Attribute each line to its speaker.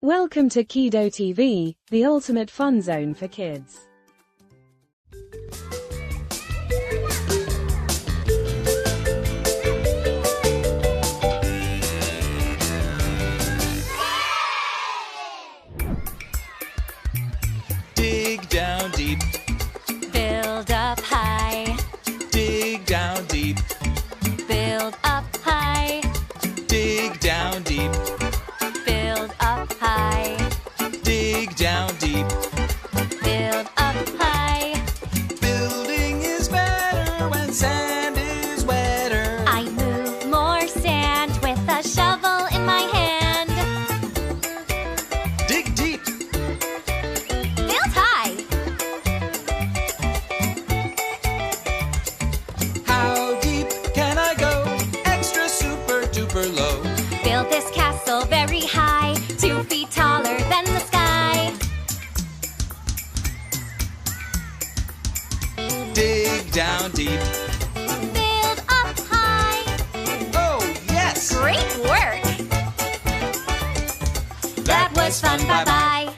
Speaker 1: Welcome to Kido TV, the ultimate fun zone for kids.
Speaker 2: Dig down deep.
Speaker 3: Build up high.
Speaker 2: Dig down deep.
Speaker 3: Build up high.
Speaker 2: Dig down deep.
Speaker 3: Build up high.
Speaker 2: Dig down deep.
Speaker 3: Build up high.
Speaker 2: Building is better when sand is wetter.
Speaker 3: I move more sand with a shovel in my hand.
Speaker 2: Dig deep.
Speaker 3: Build high.
Speaker 2: How deep can I go? Extra super duper low.
Speaker 3: Build this castle very high, 2 feet taller than the sky.
Speaker 2: Dig down deep.
Speaker 3: Build up high.
Speaker 2: Oh, yes!
Speaker 3: Great work! That was fun. Bye-bye.